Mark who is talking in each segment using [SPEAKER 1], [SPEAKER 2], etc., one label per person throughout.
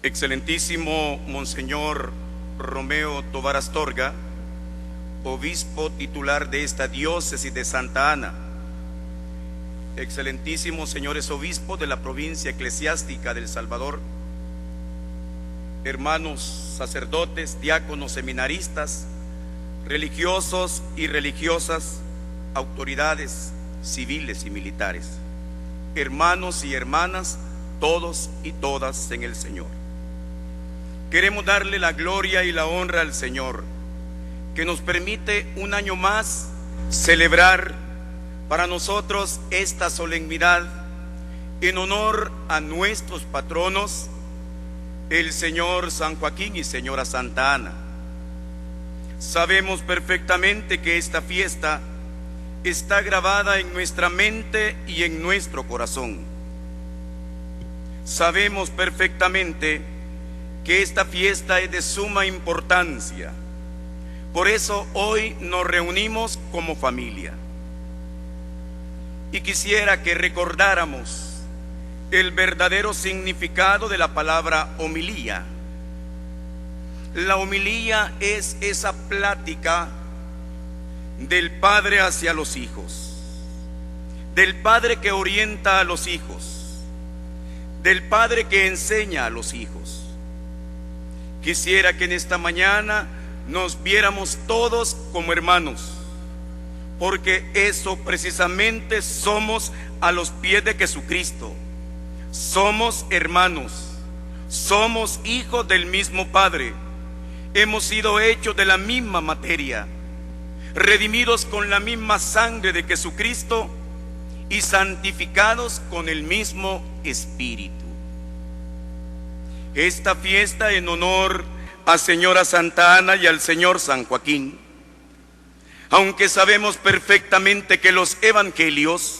[SPEAKER 1] Excelentísimo Monseñor Romeo Tovar Astorga, obispo titular de esta diócesis de Santa Ana, excelentísimos señores obispos de la provincia eclesiástica del Salvador, hermanos sacerdotes, diáconos, seminaristas, religiosos y religiosas, autoridades civiles y militares, hermanos y hermanas, todos y todas en el Señor. Queremos darle la gloria y la honra al Señor, que nos permite un año más celebrar para nosotros esta solemnidad en honor a nuestros patronos, el Señor San Joaquín y Señora Santa Ana. Sabemos perfectamente que esta fiesta está grabada en nuestra mente y en nuestro corazón. Sabemos perfectamente que esta fiesta es de suma importancia. Por eso hoy nos reunimos como familia. Y quisiera que recordáramos el verdadero significado de la palabra homilía. La homilía es esa plática del padre hacia los hijos, del padre que orienta a los hijos, del padre que enseña a los hijos. Quisiera que en esta mañana nos viéramos todos como hermanos, porque eso precisamente somos a los pies de Jesucristo. Somos hermanos, somos hijos del mismo Padre, hemos sido hechos de la misma materia, redimidos con la misma sangre de Jesucristo y santificados con el mismo Espíritu. Esta fiesta en honor a Señora Santa Ana y al Señor San Joaquín, aunque sabemos perfectamente que los evangelios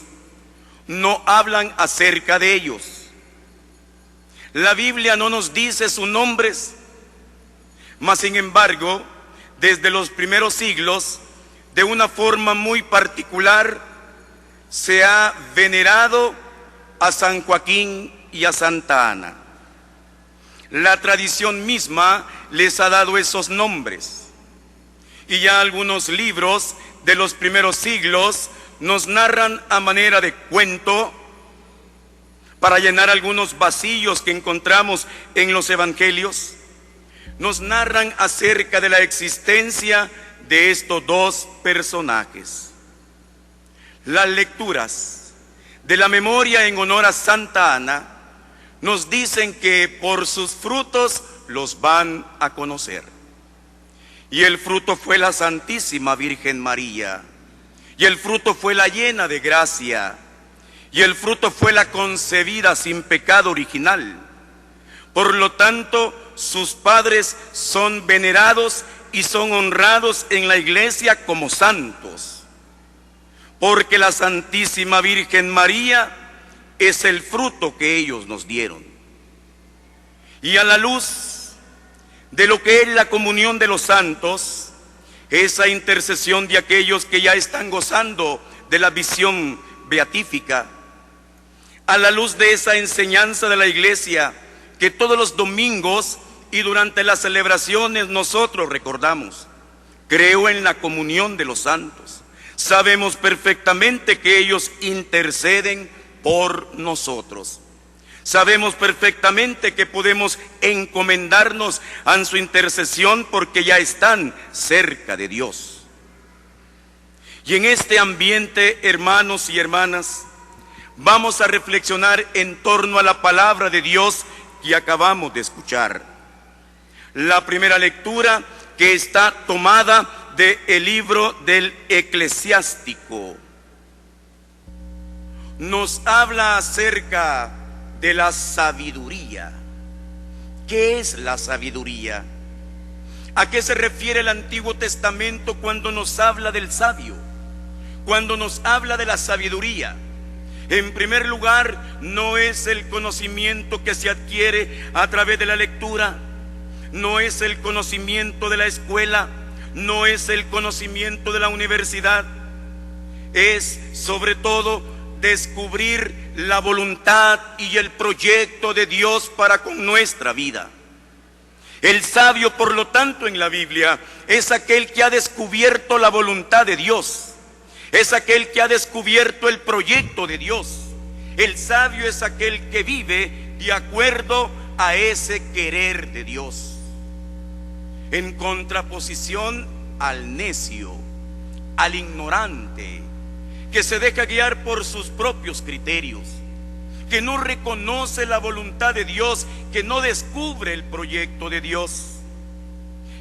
[SPEAKER 1] no hablan acerca de ellos. La Biblia no nos dice sus nombres, mas sin embargo, desde los primeros siglos, de una forma muy particular, se ha venerado a San Joaquín y a Santa Ana. La tradición misma les ha dado esos nombres. Y ya algunos libros de los primeros siglos nos narran a manera de cuento, para llenar algunos vacíos que encontramos en los evangelios, nos narran acerca de la existencia de estos dos personajes. Las lecturas de la memoria en honor a Santa Ana nos dicen que por sus frutos los van a conocer. Y el fruto fue la Santísima Virgen María, y el fruto fue la llena de gracia, y el fruto fue la concebida sin pecado original. Por lo tanto, sus padres son venerados y son honrados en la iglesia como santos, porque la Santísima Virgen María es el fruto que ellos nos dieron. Y a la luz de lo que es la comunión de los santos, esa intercesión de aquellos que ya están gozando de la visión beatífica, a la luz de esa enseñanza de la iglesia que todos los domingos y durante las celebraciones nosotros recordamos, creo en la comunión de los santos. Sabemos perfectamente que ellos interceden por nosotros. Sabemos perfectamente que podemos encomendarnos a su intercesión porque ya están cerca de Dios. Y en este ambiente, hermanos y hermanas, vamos a reflexionar en torno a la palabra de Dios que acabamos de escuchar. La primera lectura, que está tomada del libro del Eclesiástico, nos habla acerca de la sabiduría. ¿Qué es la sabiduría? ¿A qué se refiere el Antiguo Testamento cuando nos habla del sabio? Cuando nos habla de la sabiduría, en primer lugar, no es el conocimiento que se adquiere a través de la lectura, no es el conocimiento de la escuela, no es el conocimiento de la universidad, es sobre todo descubrir la voluntad y el proyecto de Dios para con nuestra vida. El sabio, por lo tanto, en la Biblia es aquel que ha descubierto la voluntad de Dios, es aquel que ha descubierto el proyecto de Dios. El sabio es aquel que vive de acuerdo a ese querer de Dios, en contraposición al necio, al ignorante, que se deja guiar por sus propios criterios, que no reconoce la voluntad de Dios, que no descubre el proyecto de Dios.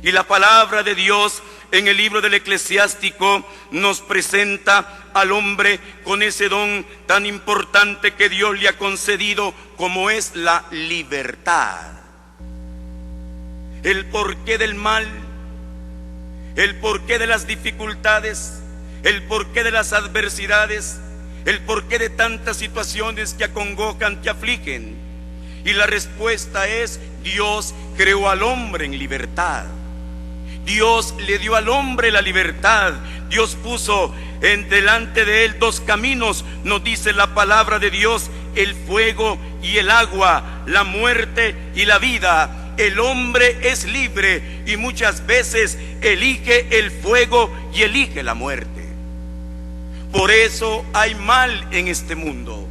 [SPEAKER 1] Y la palabra de Dios en el libro del Eclesiástico nos presenta al hombre con ese don tan importante que Dios le ha concedido, como es la libertad. El porqué del mal, el porqué de las dificultades, el porqué de las adversidades, el porqué de tantas situaciones que acongojan, que afligen. Y la respuesta es: Dios creó al hombre en libertad. Dios le dio al hombre la libertad. Dios puso delante de él dos caminos, nos dice la palabra de Dios: el fuego y el agua, la muerte y la vida. El hombre es libre y muchas veces elige el fuego y elige la muerte. Por eso hay mal en este mundo,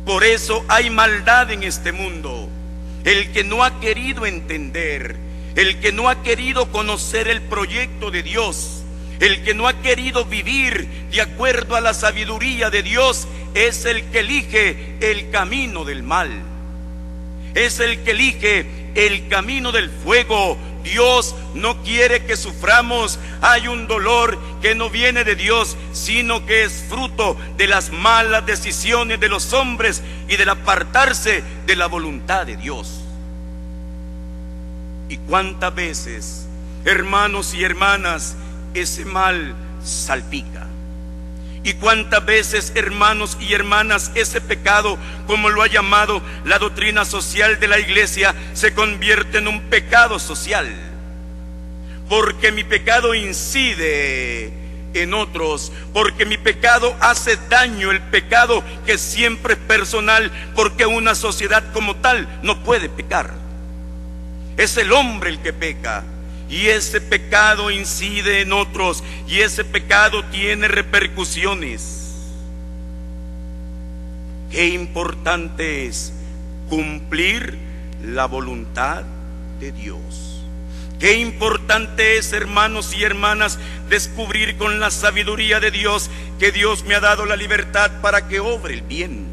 [SPEAKER 1] por eso hay maldad en este mundo. El que no ha querido entender, el que no ha querido conocer el proyecto de Dios, el que no ha querido vivir de acuerdo a la sabiduría de Dios, es el que elige el camino del mal, es el que elige el camino del fuego. Dios no quiere que suframos. Hay un dolor que no viene de Dios, sino que es fruto de las malas decisiones de los hombres y del apartarse de la voluntad de Dios. Y cuántas veces, hermanos y hermanas, ese mal salpica. Y cuántas veces, hermanos y hermanas, ese pecado, como lo ha llamado la doctrina social de la iglesia, se convierte en un pecado social. Porque mi pecado incide en otros, porque mi pecado hace daño, el pecado que siempre es personal, porque una sociedad como tal no puede pecar. Es el hombre el que peca. Y ese pecado incide en otros, y ese pecado tiene repercusiones. Qué importante es cumplir la voluntad de Dios. Qué importante es, hermanos y hermanas, descubrir con la sabiduría de Dios que Dios me ha dado la libertad para que obre el bien,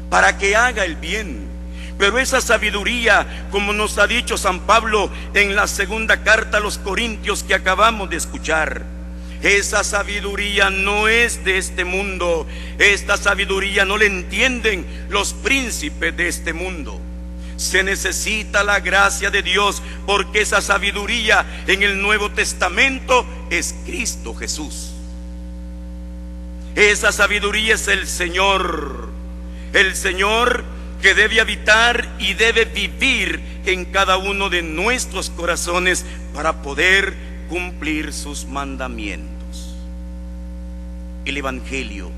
[SPEAKER 1] para que haga el bien. Pero esa sabiduría, como nos ha dicho San Pablo en la segunda carta a los Corintios que acabamos de escuchar, esa sabiduría no es de este mundo. Esta sabiduría no la entienden los príncipes de este mundo. Se necesita la gracia de Dios, porque esa sabiduría en el Nuevo Testamento es Cristo Jesús. Esa sabiduría es el Señor que debe habitar y debe vivir en cada uno de nuestros corazones para poder cumplir sus mandamientos. El Evangelio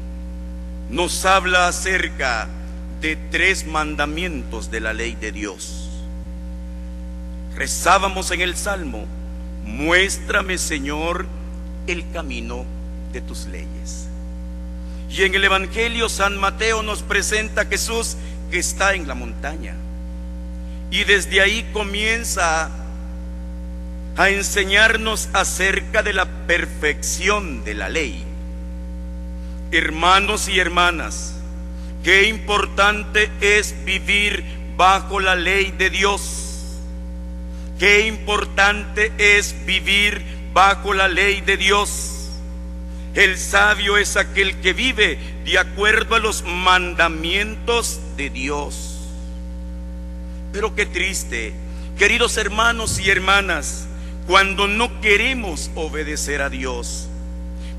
[SPEAKER 1] nos habla acerca de 3 mandamientos de la ley de Dios. Rezábamos en el Salmo: muéstrame, Señor, el camino de tus leyes. Y en el Evangelio San Mateo nos presenta a Jesús que está en la montaña, y desde ahí comienza a enseñarnos acerca de la perfección de la ley. Hermanos y hermanas, qué importante es vivir bajo la ley de Dios. Qué importante es vivir bajo la ley de Dios. El sabio es aquel que vive de acuerdo a los mandamientos de Dios. Pero qué triste, queridos hermanos y hermanas, cuando no queremos obedecer a Dios.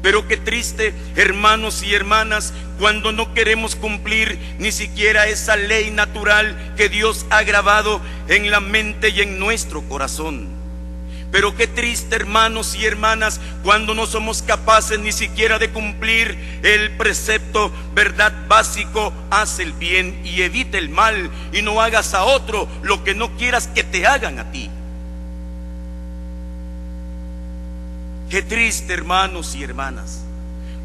[SPEAKER 1] Pero qué triste, hermanos y hermanas, cuando no queremos cumplir ni siquiera esa ley natural que Dios ha grabado en la mente y en nuestro corazón. Pero qué triste, hermanos y hermanas, cuando no somos capaces ni siquiera de cumplir el precepto, verdad, básico: haz el bien y evita el mal, y no hagas a otro lo que no quieras que te hagan a ti. Qué triste, hermanos y hermanas,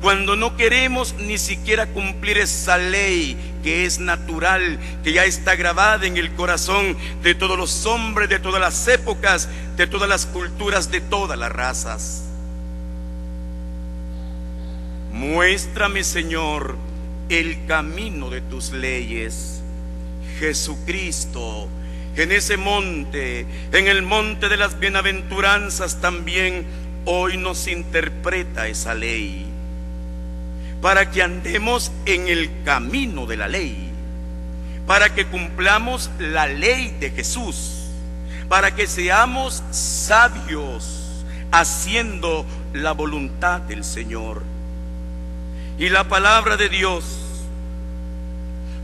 [SPEAKER 1] cuando no queremos ni siquiera cumplir esa ley que es natural, que ya está grabada en el corazón de todos los hombres, de todas las épocas, de todas las culturas, de todas las razas. Muéstrame, Señor, el camino de tus leyes. Jesucristo, en ese monte, en el monte de las bienaventuranzas, también hoy nos interpreta esa ley, para que andemos en el camino de la ley, para que cumplamos la ley de Jesús, para que seamos sabios haciendo la voluntad del Señor. Y la palabra de Dios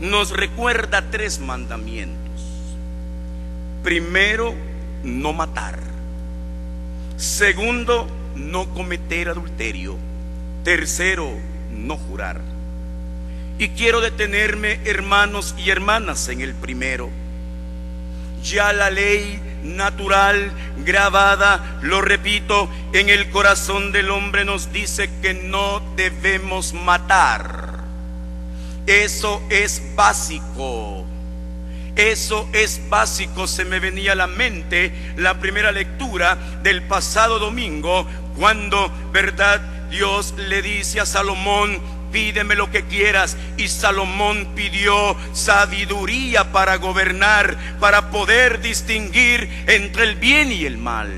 [SPEAKER 1] nos recuerda 3 mandamientos. Primero, no matar. Segundo, no cometer adulterio. Tercero, no jurar. Y quiero detenerme, hermanos y hermanas, en el primero. Ya la ley natural grabada, lo repito, en el corazón del hombre nos dice que no debemos matar. Eso es básico. Eso es básico. Se me venía a la mente la primera lectura del pasado domingo, cuando, verdad, Dios le dice a Salomón: pídeme lo que quieras. Y Salomón pidió sabiduría para gobernar, para poder distinguir entre el bien y el mal.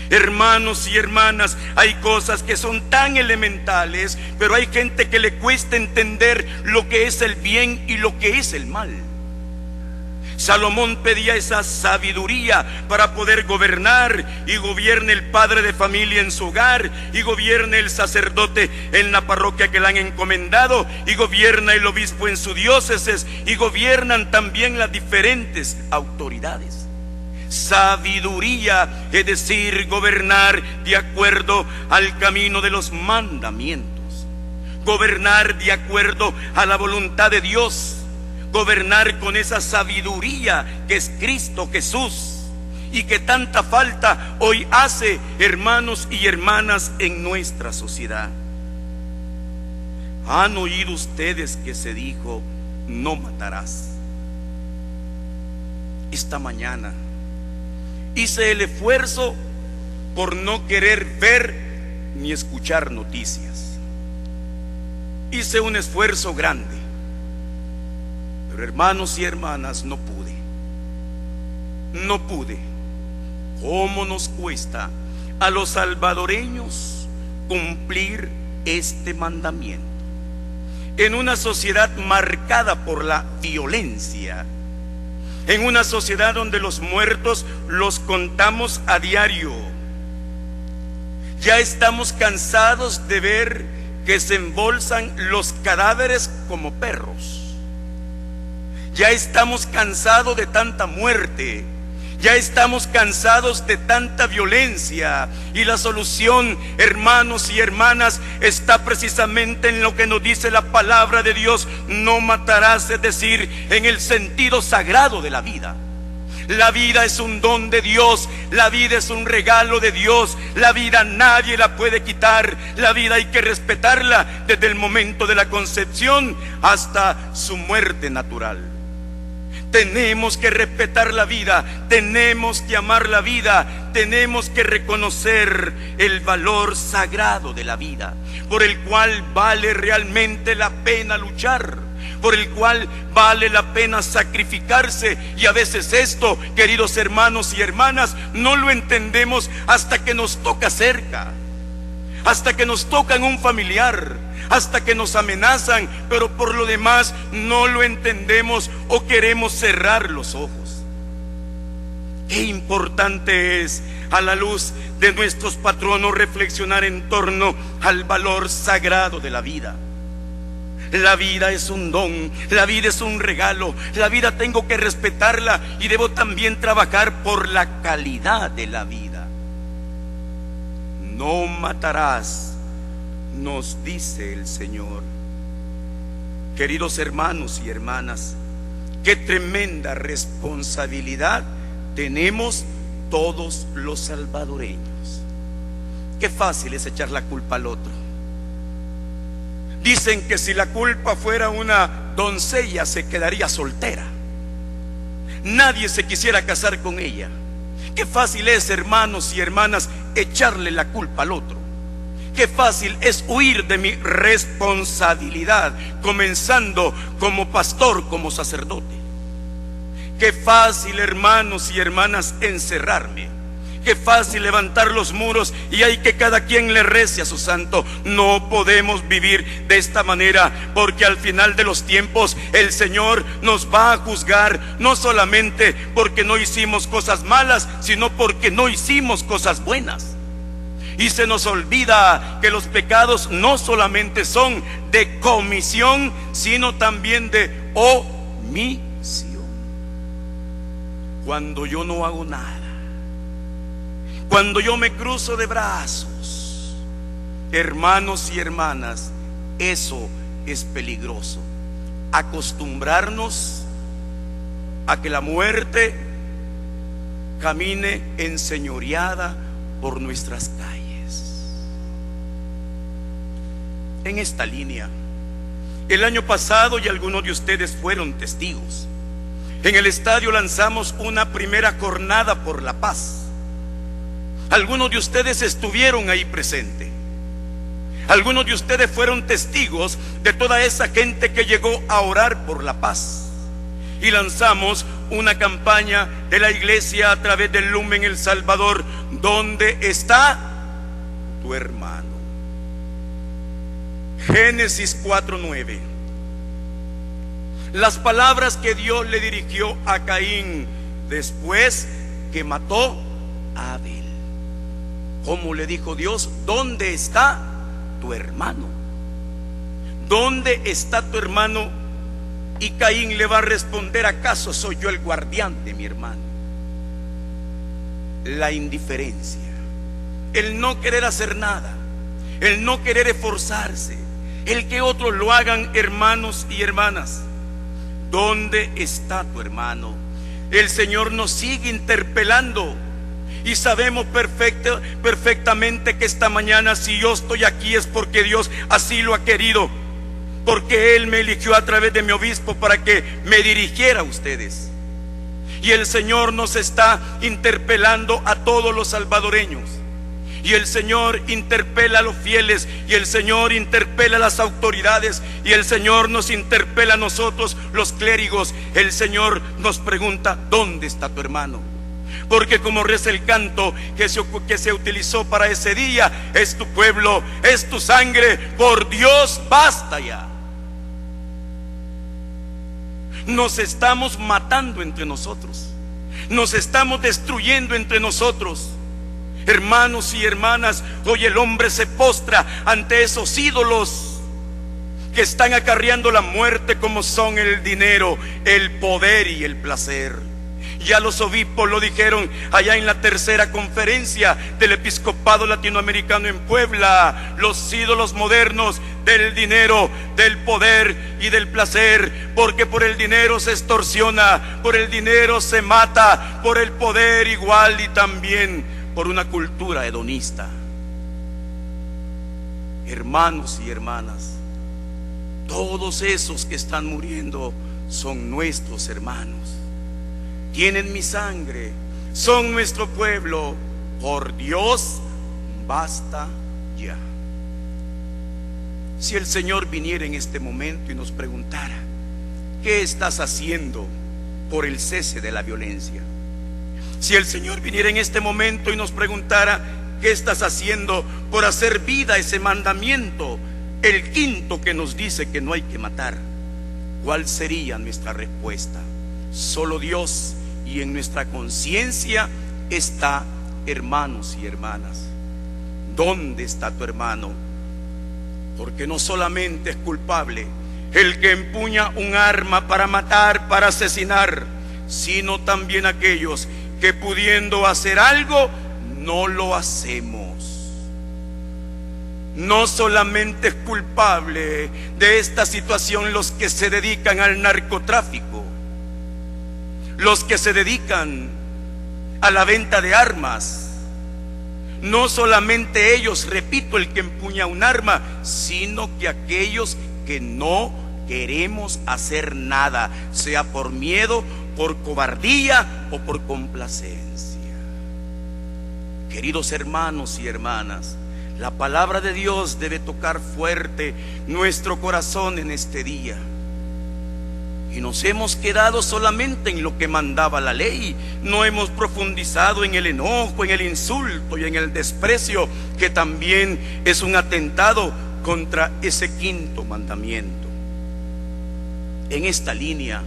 [SPEAKER 1] Hermanos y hermanas, hay cosas que son tan elementales, pero hay gente que le cuesta entender lo que es el bien y lo que es el mal. Salomón pedía esa sabiduría para poder gobernar, y gobierne el padre de familia en su hogar, y gobierne el sacerdote en la parroquia que le han encomendado, y gobierna el obispo en su diócesis, y gobiernan también las diferentes autoridades. Sabiduría, es decir, gobernar de acuerdo al camino de los mandamientos, gobernar de acuerdo a la voluntad de Dios, gobernar con esa sabiduría que es Cristo Jesús, y que tanta falta hoy hace, hermanos y hermanas, en nuestra sociedad. ¿Han oído ustedes que se dijo: no matarás? Esta mañana hice el esfuerzo por no querer ver ni escuchar noticias. Hice un esfuerzo grande, pero, hermanos y hermanas, no pude. ¿Cómo nos cuesta a los salvadoreños cumplir este mandamiento? En una sociedad marcada por la violencia, en una sociedad donde los muertos los contamos a diario. Ya estamos cansados de ver que se embolsan los cadáveres como perros. Ya estamos cansados de tanta muerte. Ya estamos cansados de tanta violencia, y la solución, hermanos y hermanas, está precisamente en lo que nos dice la palabra de Dios: no matarás, es decir, en el sentido sagrado de la vida. La vida es un don de Dios, la vida es un regalo de Dios, la vida nadie la puede quitar, la vida hay que respetarla desde el momento de la concepción hasta su muerte natural. Tenemos que respetar la vida, tenemos que amar la vida, tenemos que reconocer el valor sagrado de la vida, por el cual vale realmente la pena luchar, por el cual vale la pena sacrificarse. Y a veces esto, queridos hermanos y hermanas, no lo entendemos hasta que nos toca cerca, hasta que nos toca en un familiar, hasta que nos amenazan, pero por lo demás no lo entendemos o queremos cerrar los ojos. Qué importante es, a la luz de nuestros patronos, reflexionar en torno al valor sagrado de la vida. La vida es un don, la vida es un regalo, la vida tengo que respetarla y debo también trabajar por la calidad de la vida. No matarás, nos dice el Señor. Queridos hermanos y hermanas, qué tremenda responsabilidad tenemos todos los salvadoreños. Qué fácil es echar la culpa al otro. Dicen que si la culpa fuera una doncella se quedaría soltera. Nadie se quisiera casar con ella. Qué fácil es, hermanos y hermanas, echarle la culpa al otro. Qué fácil es huir de mi responsabilidad, comenzando como pastor, como sacerdote. Qué fácil, hermanos y hermanas, encerrarme. Qué fácil levantar los muros y hay que cada quien le rece a su santo. No podemos vivir de esta manera, porque al final de los tiempos el Señor nos va a juzgar, no solamente porque no hicimos cosas malas, sino porque no hicimos cosas buenas. Y se nos olvida que los pecados no solamente son de comisión, sino también de omisión. Cuando yo no hago nada, cuando yo me cruzo de brazos, hermanos y hermanas, eso es peligroso. Acostumbrarnos a que la muerte camine enseñoreada por nuestras calles. En esta línea, el año pasado, y algunos de ustedes fueron testigos, en el estadio lanzamos una primera jornada por la paz. Algunos de ustedes estuvieron ahí presentes. Algunos de ustedes fueron testigos de toda esa gente que llegó a orar por la paz. Y lanzamos una campaña de la iglesia a través del Lumen El Salvador. ¿Dónde está tu hermano? Génesis 4:9. Las palabras que Dios le dirigió a Caín después que mató a Abel. ¿Cómo le dijo Dios? ¿Dónde está tu hermano? ¿Dónde está tu hermano? Y Caín le va a responder: ¿acaso soy yo el guardián de mi hermano? La indiferencia, el no querer hacer nada, el no querer esforzarse, el que otros lo hagan, hermanos y hermanas. ¿Dónde está tu hermano? El Señor nos sigue interpelando. Y sabemos perfectamente que esta mañana, si yo estoy aquí, es porque Dios así lo ha querido, porque Él me eligió a través de mi obispo para que me dirigiera a ustedes. Y el Señor nos está interpelando a todos los salvadoreños. Y el Señor interpela a los fieles, y el Señor interpela a las autoridades, y el Señor nos interpela a nosotros, los clérigos. El Señor nos pregunta: ¿dónde está tu hermano? Porque como reza el canto que se utilizó para ese día: es tu pueblo, es tu sangre, por Dios basta ya. Nos estamos matando entre nosotros, nos estamos destruyendo entre nosotros. Hermanos y hermanas, hoy el hombre se postra ante esos ídolos que están acarreando la muerte, como son el dinero, el poder y el placer. Ya los obispos lo dijeron allá en la tercera conferencia del episcopado latinoamericano en Puebla: los ídolos modernos del dinero, del poder y del placer, porque por el dinero se extorsiona, por el dinero se mata, por el poder igual, y también por una cultura hedonista. Hermanos y hermanas, todos esos que están muriendo son nuestros hermanos, tienen mi sangre, son nuestro pueblo. Por Dios basta ya. Si el Señor viniera en este momento y nos preguntara: ¿qué estás haciendo por el cese de la violencia? Si el Señor viniera en este momento y nos preguntara: ¿qué estás haciendo por hacer vida ese mandamiento, el quinto, que nos dice que no hay que matar? ¿Cuál sería nuestra respuesta? Solo Dios y en nuestra conciencia está, hermanos y hermanas. ¿Dónde está tu hermano? Porque no solamente es culpable, el que empuña un arma para matar, para asesinar, sino también aquellos que pudiendo hacer algo, no lo hacemos. No solamente es culpable de esta situación los que se dedican al narcotráfico, los que se dedican a la venta de armas. No solamente ellos, repito, el que empuña un arma, sino que aquellos que no queremos hacer nada, sea por miedo, por cobardía o por complacencia. Queridos hermanos y hermanas, la palabra de Dios debe tocar fuerte nuestro corazón en este día. Y nos hemos quedado solamente en lo que mandaba la ley. No hemos profundizado en el enojo, en el insulto y en el desprecio, que también es un atentado contra ese quinto mandamiento. En esta línea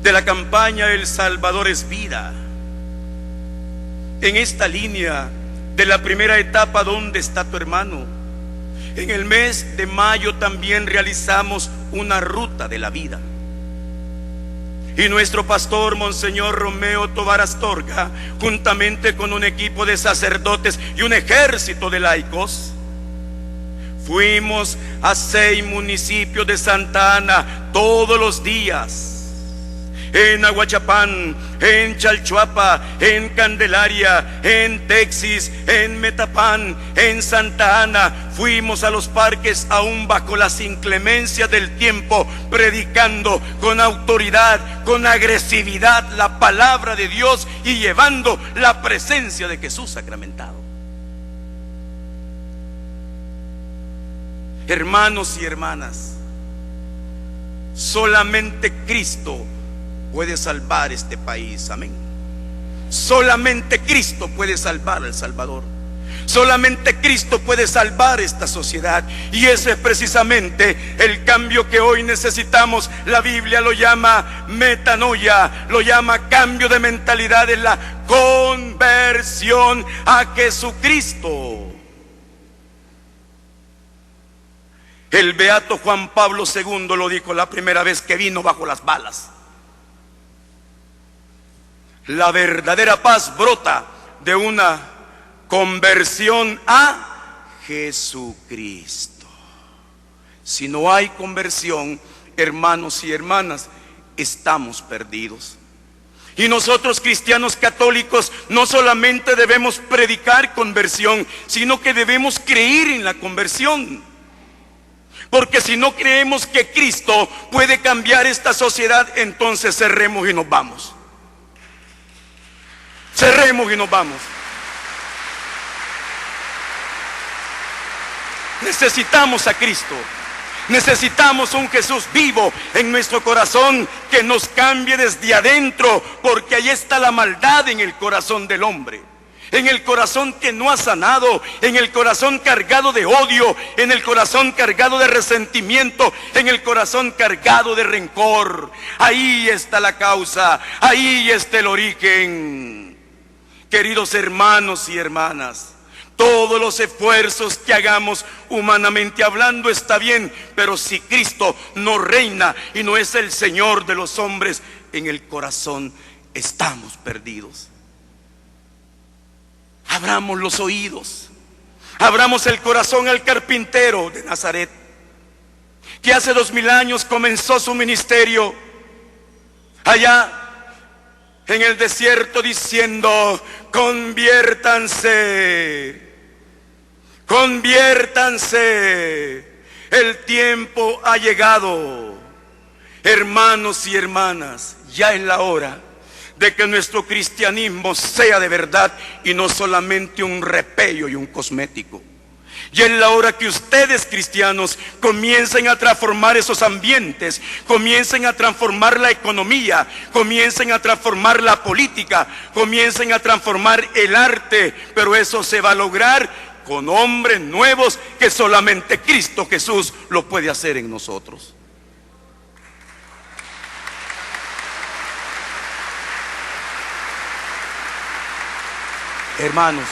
[SPEAKER 1] de la campaña El Salvador es Vida, en esta línea de la primera etapa, ¿dónde está tu hermano?, en el mes de mayo también realizamos una ruta de la vida. Y nuestro pastor Monseñor Romeo Tovar Astorga, juntamente con un equipo de sacerdotes y un ejército de laicos, fuimos a 6 municipios de Santa Ana todos los días. En Aguachapán, en Chalchuapa, en Candelaria, en Texis, en Metapán, en Santa Ana. Fuimos a los parques aún bajo las inclemencias del tiempo, predicando con autoridad, con agresividad la palabra de Dios y llevando la presencia de Jesús sacramentado. Hermanos y hermanas, solamente Cristo puede salvar este país, amén. Solamente Cristo puede salvar a El Salvador. Solamente Cristo puede salvar esta sociedad. Y ese es precisamente el cambio que hoy necesitamos. La Biblia lo llama metanoia, lo llama cambio de mentalidad, en la conversión a Jesucristo. El beato Juan Pablo II lo dijo la primera vez que vino bajo las balas. La verdadera paz brota de una conversión a Jesucristo. Si no hay conversión, hermanos y hermanas, estamos perdidos. Y nosotros, cristianos católicos, no solamente debemos predicar conversión, sino que debemos creer en la conversión. Porque si no creemos que Cristo puede cambiar esta sociedad, entonces cerremos y nos vamos. Cerremos y nos vamos. Necesitamos a Cristo. Necesitamos un Jesús vivo en nuestro corazón que nos cambie desde adentro, porque ahí está la maldad en el corazón del hombre. En el corazón que no ha sanado, en el corazón cargado de odio, en el corazón cargado de resentimiento, en el corazón cargado de rencor. Ahí está la causa, ahí está el origen. Queridos hermanos y hermanas, todos los esfuerzos que hagamos humanamente hablando está bien, pero si Cristo no reina y no es el Señor de los hombres, en el corazón estamos perdidos. Abramos los oídos, abramos el corazón al carpintero de Nazaret, que hace 2000 años comenzó su ministerio allá en el desierto diciendo: conviértanse, conviértanse, el tiempo ha llegado. Hermanos y hermanas, ya es la hora de que nuestro cristianismo sea de verdad y no solamente un repello y un cosmético. Ya es la hora que ustedes, cristianos, comiencen a transformar esos ambientes, comiencen a transformar la economía, comiencen a transformar la política, comiencen a transformar el arte, pero eso se va a lograr con hombres nuevos que solamente Cristo Jesús lo puede hacer en nosotros. Hermanos,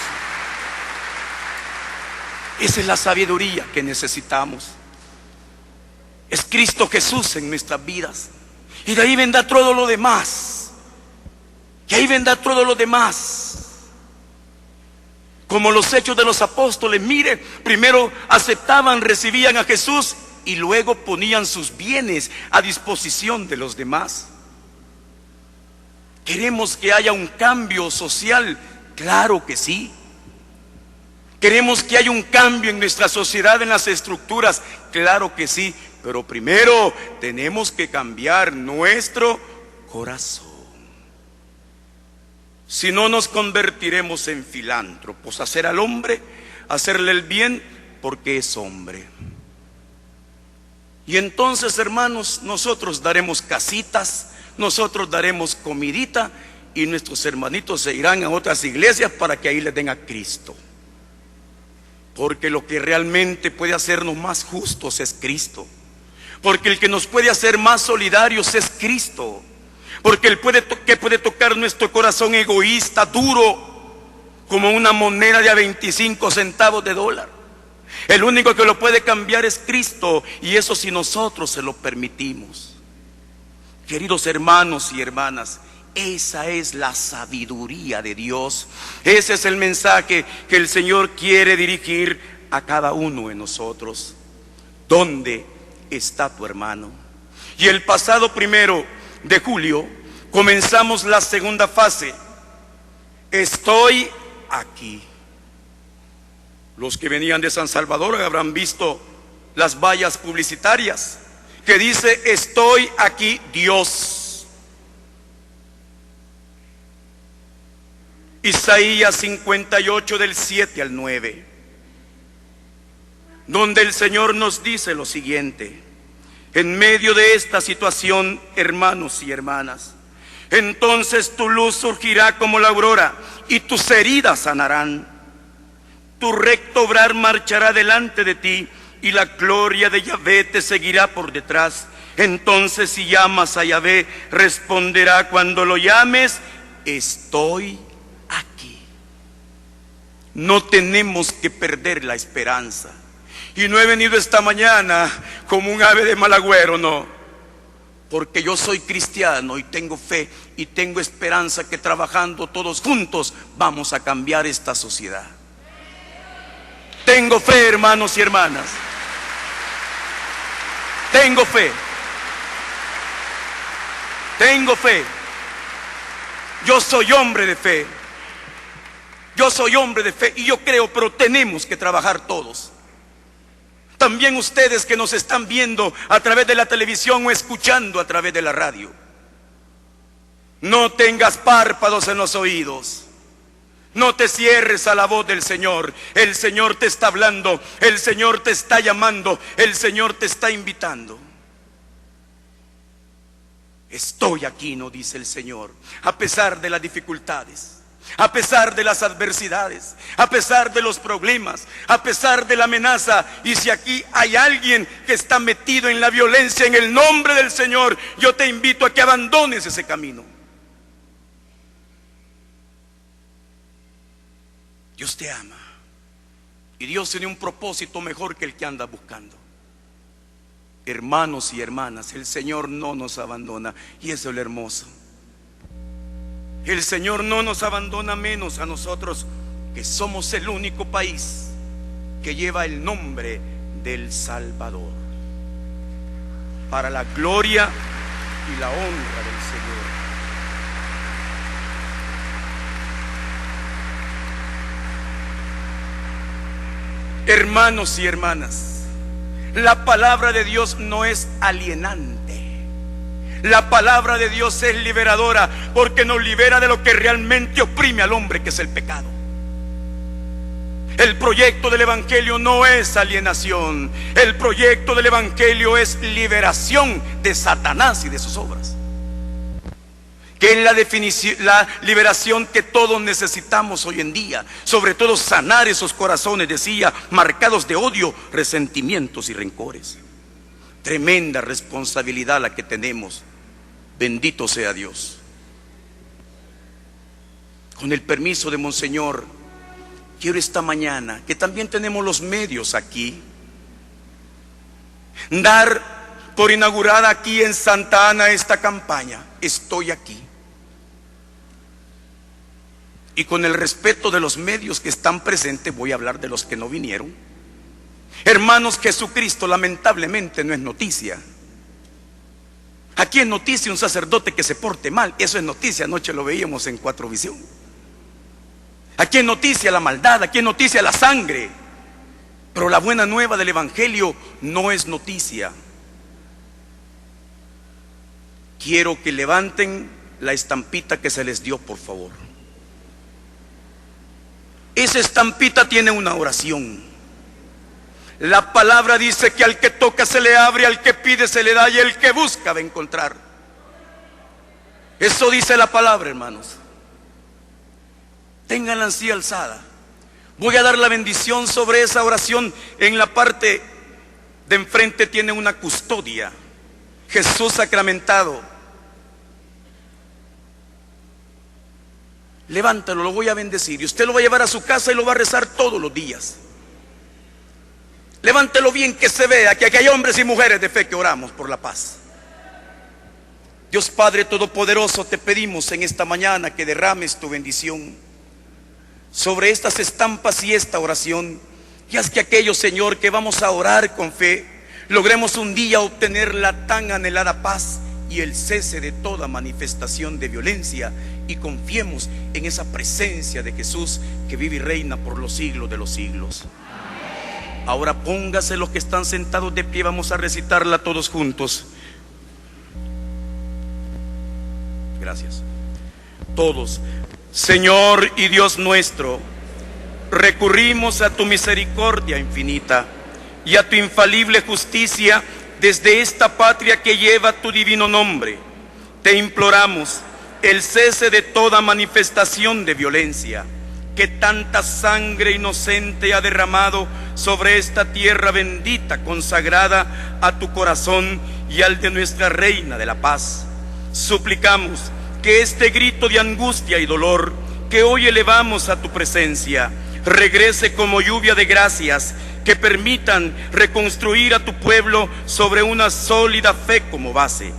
[SPEAKER 1] esa es la sabiduría que necesitamos. Es Cristo Jesús en nuestras vidas. Y de ahí vendrá todo lo demás. Y ahí vendrá todo lo demás. Como los hechos de los apóstoles, mire, primero aceptaban, recibían a Jesús y luego ponían sus bienes a disposición de los demás. ¿Queremos que haya un cambio social? Claro que sí. ¿Queremos que haya un cambio en nuestra sociedad, en las estructuras? Claro que sí. Pero primero tenemos que cambiar nuestro corazón. Si no, nos convertiremos en filántropos, hacer al hombre, hacerle el bien porque es hombre. Y entonces, hermanos, nosotros daremos casitas, nosotros daremos comidita y nuestros hermanitos se irán a otras iglesias para que ahí les den a Cristo. Porque lo que realmente puede hacernos más justos es Cristo. Porque el que nos puede hacer más solidarios es Cristo. Porque el que puede tocar nuestro corazón egoísta, duro, como una moneda de a 25 centavos de dólar. El único que lo puede cambiar es Cristo, y eso si nosotros se lo permitimos. Queridos hermanos y hermanas, esa es la sabiduría de Dios. Ese es el mensaje que el Señor quiere dirigir a cada uno de nosotros. ¿Dónde está tu hermano? Y el pasado 1 de julio comenzamos la segunda fase. Estoy aquí. Los que venían de San Salvador habrán visto las vallas publicitarias que dice: estoy aquí, Dios. Isaías 58 del 7 al 9, donde el Señor nos dice lo siguiente: en medio de esta situación, hermanos y hermanas, entonces tu luz surgirá como la aurora y tus heridas sanarán. Tu recto obrar marchará delante de ti y la gloria de Yahvé te seguirá por detrás. Entonces, si llamas a Yahvé, responderá cuando lo llames: estoy aquí. No tenemos que perder la esperanza. Y no he venido esta mañana como un ave de mal agüero, no. Porque yo soy cristiano y tengo fe y tengo esperanza que trabajando todos juntos vamos a cambiar esta sociedad. Tengo fe, hermanos y hermanas. Tengo fe. Tengo fe. Yo soy hombre de fe. Yo soy hombre de fe y yo creo, pero tenemos que trabajar todos. También ustedes que nos están viendo a través de la televisión o escuchando a través de la radio. No tengas párpados en los oídos. No te cierres a la voz del Señor. El Señor te está hablando, el Señor te está llamando, el Señor te está invitando. Estoy aquí, nos dice el Señor, a pesar de las dificultades, a pesar de las adversidades, a pesar de los problemas, a pesar de la amenaza. Y si aquí hay alguien que está metido en la violencia, en el nombre del Señor, yo te invito a que abandones ese camino. Dios te ama y Dios tiene un propósito mejor que el que anda buscando. Hermanos y hermanas, el Señor no nos abandona, y eso es lo hermoso. El Señor no nos abandona, menos a nosotros, que somos el único país que lleva el nombre del Salvador, para la gloria y la honra del Señor. Hermanos y hermanas, la palabra de Dios no es alienante. La palabra de Dios es liberadora, porque nos libera de lo que realmente oprime al hombre, que es el pecado. El proyecto del Evangelio no es alienación. El proyecto del Evangelio es liberación de Satanás y de sus obras, que es la liberación que todos necesitamos hoy en día. Sobre todo sanar esos corazones, decía, marcados de odio, resentimientos y rencores. Tremenda responsabilidad la que tenemos. Bendito sea Dios. Con el permiso de Monseñor, quiero esta mañana, que también tenemos los medios aquí, dar por inaugurar aquí en Santa Ana esta campaña. Estoy aquí. Y con el respeto de los medios que están presentes, voy a hablar de los que no vinieron. Hermanos, Jesucristo lamentablemente no es noticia. Aquí es noticia un sacerdote que se porte mal. Eso es noticia, anoche lo veíamos en Cuatrovisión. Aquí es noticia la maldad, aquí es noticia la sangre. Pero la buena nueva del Evangelio no es noticia. Quiero que levanten la estampita que se les dio, por favor. Esa estampita tiene una oración. La palabra dice que al que toca se le abre, al que pide se le da y el que busca va a encontrar. Eso dice la palabra, hermanos. Ténganla así alzada. Voy a dar la bendición sobre esa oración. En la parte de enfrente tiene una custodia. Jesús sacramentado. Levántalo, lo voy a bendecir. Y usted lo va a llevar a su casa y lo va a rezar todos los días. Levántelo bien, que se vea que aquí hay hombres y mujeres de fe que oramos por la paz. Dios Padre Todopoderoso, te pedimos en esta mañana que derrames tu bendición sobre estas estampas y esta oración. Y haz que aquellos, Señor, que vamos a orar con fe, logremos un día obtener la tan anhelada paz y el cese de toda manifestación de violencia, y confiemos en esa presencia de Jesús que vive y reina por los siglos de los siglos. Ahora póngase los que están sentados de pie, vamos a recitarla todos juntos. Gracias. Todos. Señor y Dios nuestro, recurrimos a tu misericordia infinita y a tu infalible justicia desde esta patria que lleva tu divino nombre. Te imploramos el cese de toda manifestación de violencia que tanta sangre inocente ha derramado sobre esta tierra bendita, consagrada a tu corazón y al de nuestra Reina de la Paz. Suplicamos que este grito de angustia y dolor que hoy elevamos a tu presencia regrese como lluvia de gracias que permitan reconstruir a tu pueblo sobre una sólida fe como base,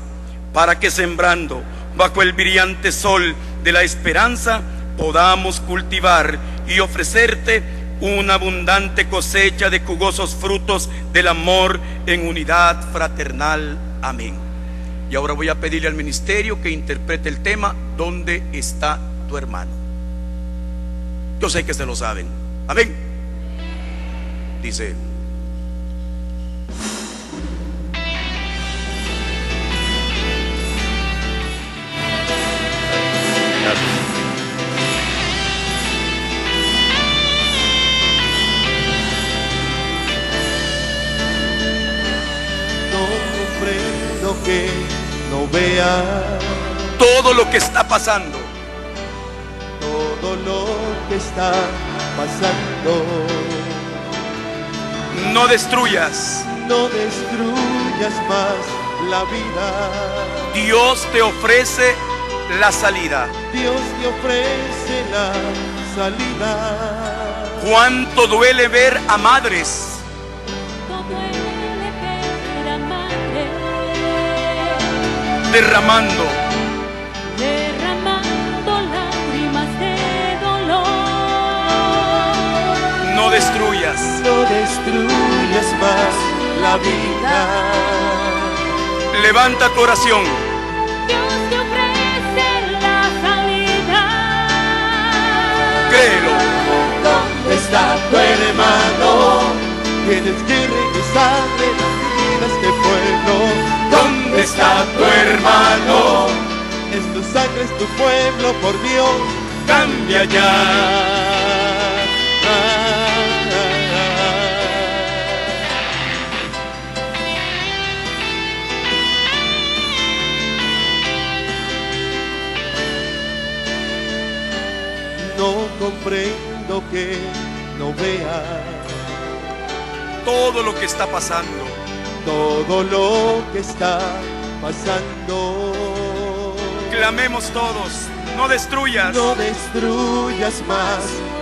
[SPEAKER 1] para que sembrando bajo el brillante sol de la esperanza podamos cultivar y ofrecerte una abundante cosecha de jugosos frutos del amor en unidad fraternal. Amén. Y ahora voy a pedirle al ministerio que interprete el tema ¿Dónde está tu hermano? Yo sé que se lo saben. Amén. Dice:
[SPEAKER 2] que no vea
[SPEAKER 1] todo lo que está pasando,
[SPEAKER 2] todo lo que está pasando.
[SPEAKER 1] No destruyas,
[SPEAKER 2] no destruyas más la vida.
[SPEAKER 1] Dios te ofrece la salida.
[SPEAKER 2] Dios te ofrece la salida.
[SPEAKER 1] Cuánto duele ver a madres derramando
[SPEAKER 3] lágrimas de dolor.
[SPEAKER 1] No destruyas,
[SPEAKER 2] no destruyas más la vida.
[SPEAKER 1] Levanta tu oración.
[SPEAKER 3] Dios te ofrece la salida.
[SPEAKER 1] Créelo.
[SPEAKER 2] ¿Dónde está tu hermano? Tienes que regresarle la vida a este pueblo.
[SPEAKER 1] ¿Dónde está tu hermano?
[SPEAKER 2] Es tu sangre, es tu pueblo, por Dios,
[SPEAKER 1] Cambia ya.
[SPEAKER 2] No comprendo que no vea
[SPEAKER 1] todo lo que está pasando.
[SPEAKER 2] Todo lo que está pasando.
[SPEAKER 1] Clamemos todos, no destruyas.
[SPEAKER 2] No destruyas más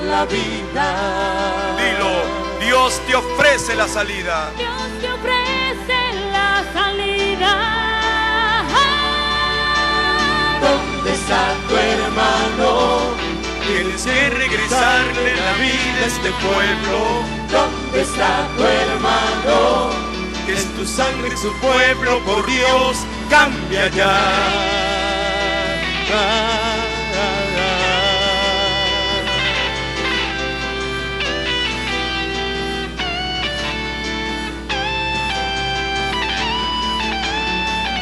[SPEAKER 2] la vida.
[SPEAKER 1] Dilo, Dios te ofrece la salida.
[SPEAKER 3] Dios te ofrece la salida.
[SPEAKER 2] está tu hermano?
[SPEAKER 1] Tienes que regresarle la vida a este pueblo.
[SPEAKER 2] ¿Dónde está tu hermano?
[SPEAKER 1] Es tu sangre, su pueblo, por Dios, cambia ya.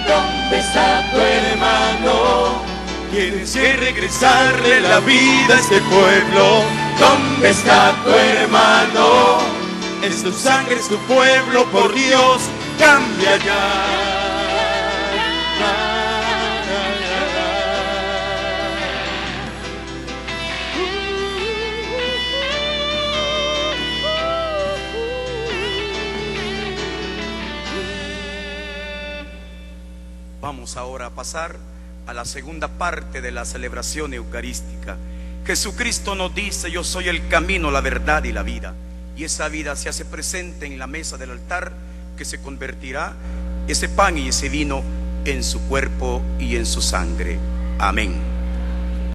[SPEAKER 2] ¿Dónde está tu hermano?
[SPEAKER 1] Tienes que regresarle la vida a este pueblo.
[SPEAKER 2] ¿Dónde está tu hermano?
[SPEAKER 1] Es tu sangre, es tu pueblo, por Dios, cambia ya. Vamos ahora a pasar a la segunda parte de la celebración eucarística. Jesucristo nos dice: yo soy el camino, la verdad y la vida. Y esa vida se hace presente en la mesa del altar, que se convertirá ese pan y ese vino en su cuerpo y en su sangre. Amén.